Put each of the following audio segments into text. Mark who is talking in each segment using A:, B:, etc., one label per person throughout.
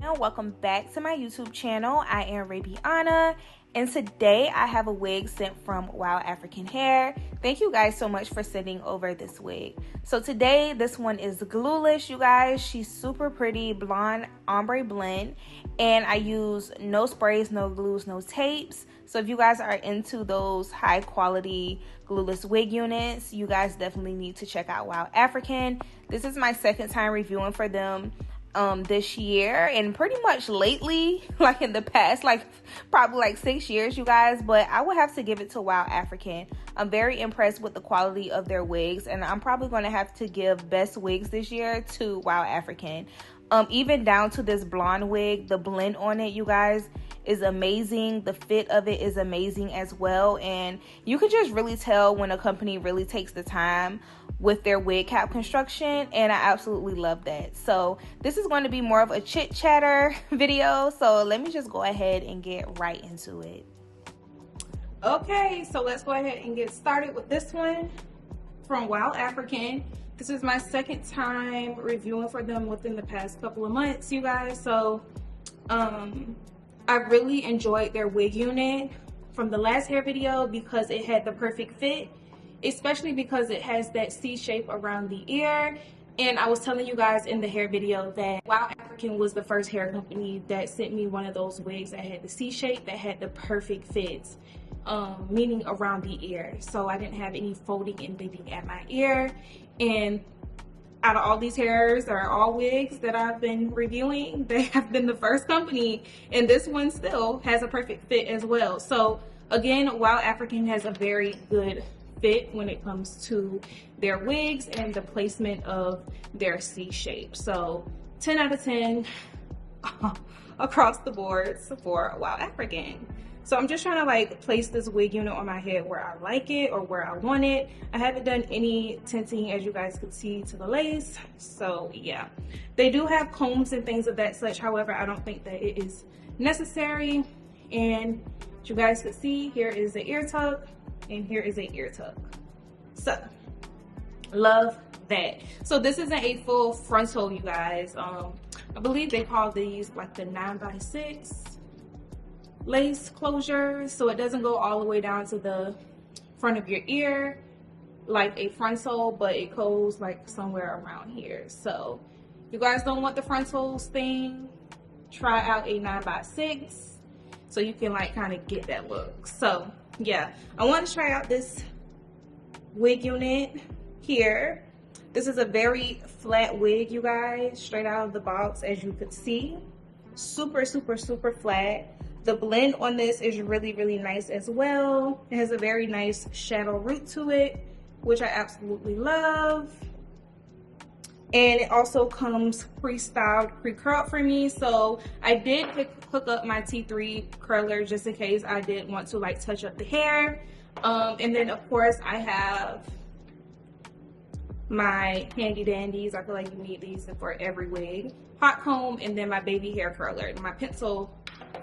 A: Welcome back to my YouTube channel. I am Rabiana, and today I have a wig sent from 𝐿𝐴frican Hair. Thank you guys so much for sending over this wig. So today this one is Glueless, you guys. She's super pretty, blonde ombre blend, and I use no sprays, no glues, no tapes. So if you guys are into those high quality glueless wig units, you guys definitely need to check out 𝐿𝐴frican. This is my second time reviewing for them this year, and pretty much lately, like in the past, like probably like 6 years, you guys. But I would have to give it to 𝐿𝐴frican. I'm very impressed with the quality of their wigs, and I'm probably going to have to give best wigs this year to 𝐿𝐴frican. Even down to this blonde wig, the blend on it, you guys, is amazing. The fit of it is amazing as well, and you can just really tell when a company really takes the time with their wig cap construction, and I absolutely love that. So this is going to be more of a chit chatter video, so let me just go ahead and get right into it. Okay, so let's go ahead and get started with this one from 𝐿𝐴frican. This is my second time reviewing for them within the past couple of months, you guys. So I really enjoyed their wig unit from the last hair video because it had the perfect fit, especially because it has that C shape around the ear. And I was telling you guys in the hair video that 𝐿𝐴frican was the first hair company that sent me one of those wigs that had the C shape, that had the perfect fits, meaning around the ear. So I didn't have any folding and bending at my ear. And out of all these hairs, or all wigs that I've been reviewing, they have been the first company, and this one still has a perfect fit as well. So again, 𝐿𝐴frican has a very good fit when it comes to their wigs and the placement of their C shape. So 10 out of 10 across the board for 𝐿𝐴frican. So I'm just trying to like place this wig unit on my head where I like it or where I want it. I haven't done any tinting, as you guys could see, to the lace. So yeah, they do have combs and things of that such. However, I don't think that it is necessary. And as you guys could see, here is the ear tuck and here is a ear tuck. So love that. So this isn't a full frontal, you guys. I believe they call these like the 9x6 lace closure, so it doesn't go all the way down to the front of your ear like a frontal, but it goes like somewhere around here. So if you guys don't want the frontals thing, try out a 9x6 so you can like kind of get that look. So yeah, I want to try out this wig unit here. This is a very flat wig, you guys, straight out of the box, as you could see. Super flat. The blend on this is really nice as well. It has a very nice shadow root to it, which I absolutely love. And it also comes pre-styled, pre-curled for me. So I did hook up my T3 curler just in case I did want to like touch up the hair. And then of course I have my handy dandies. I feel like you need these for every wig. Hot comb, and then my baby hair curler, my pencil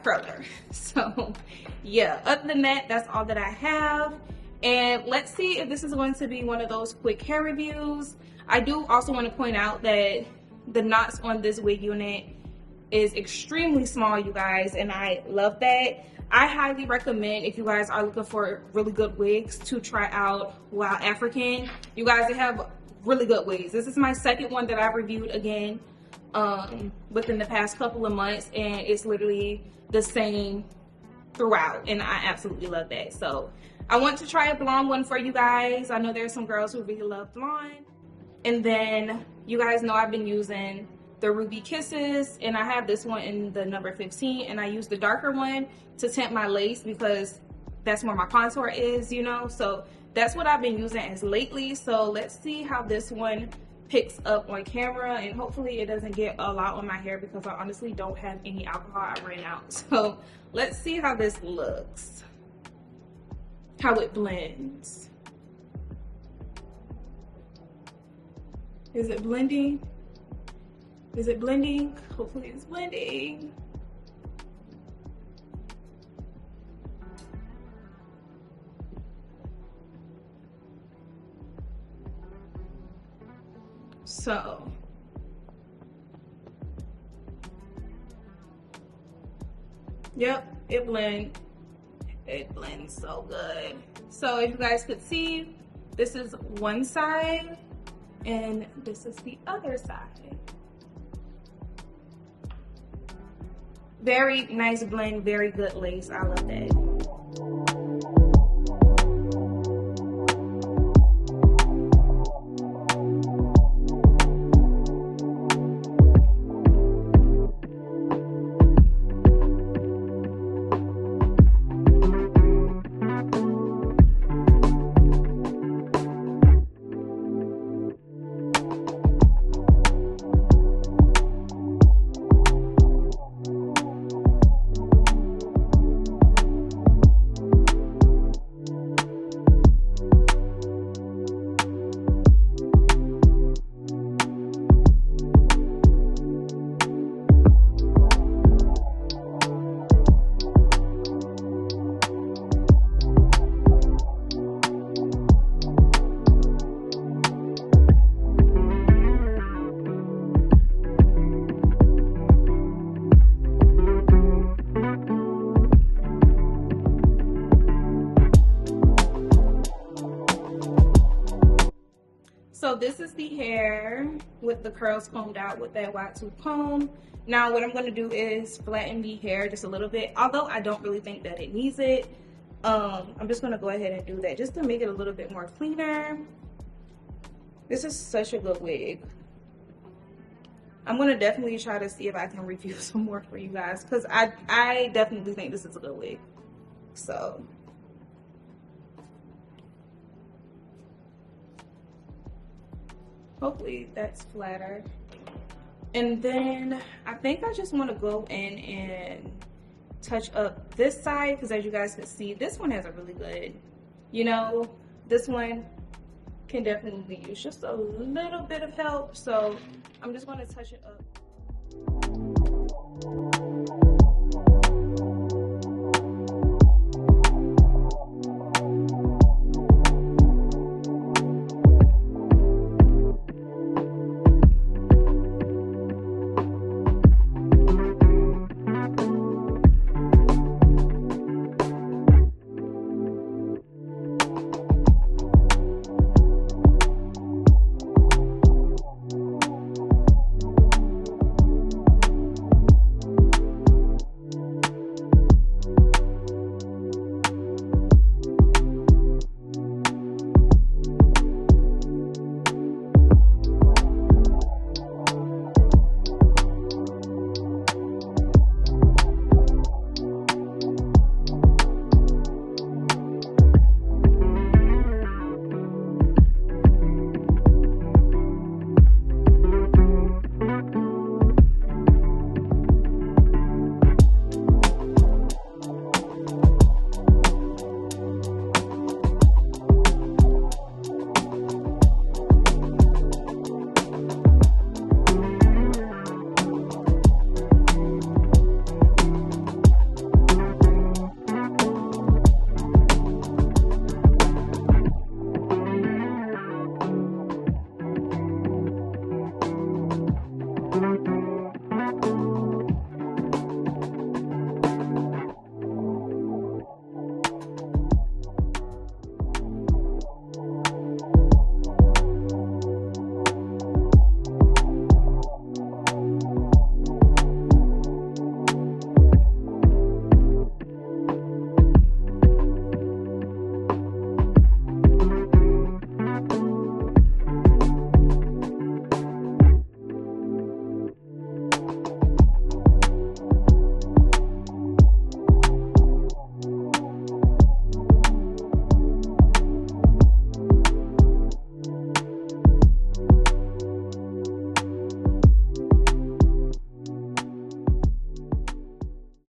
A: curler. So yeah, other than that, that's all that I have. And let's see if this is going to be one of those quick hair reviews. I do also want to point out that the knots on this wig unit is extremely small, you guys, and I love that. I highly recommend, if you guys are looking for really good wigs, to try out 𝐿𝐴frican. You guys, they have really good wigs. This is my second one that I've reviewed again within the past couple of months, and it's literally the same throughout, and I absolutely love that. So I want to try a blonde one for you guys. I know there's some girls who really love blonde. And then you guys know I've been using the Ruby Kisses, and I have this one in the number 15, and I use the darker one to tint my lace because that's where my contour is, you know. So that's what I've been using as lately. So let's see how this one picks up on camera, and hopefully it doesn't get a lot on my hair because I honestly don't have any alcohol. I ran out. So let's see how this looks, how it blends. Is it blending? Is it blending? Hopefully it's blending. So Yep, it blends so good. So if you guys could see, this is one side and this is the other side. Very nice blend, very good lace. I love that. So this is the hair with the curls combed out with that wide tooth comb. Now what I'm going to do is flatten the hair just a little bit, although I don't really think that it needs it. I'm just going to go ahead and do that just to make it a little bit more cleaner. This is such a good wig. I'm going to definitely try to see if I can review some more for you guys, because I definitely think this is a good wig. So hopefully that's flatter. And then I think I just want to go in and touch up this side, because as you guys can see, this one has a really good, you know, this one can definitely use just a little bit of help. So I'm just going to touch it up.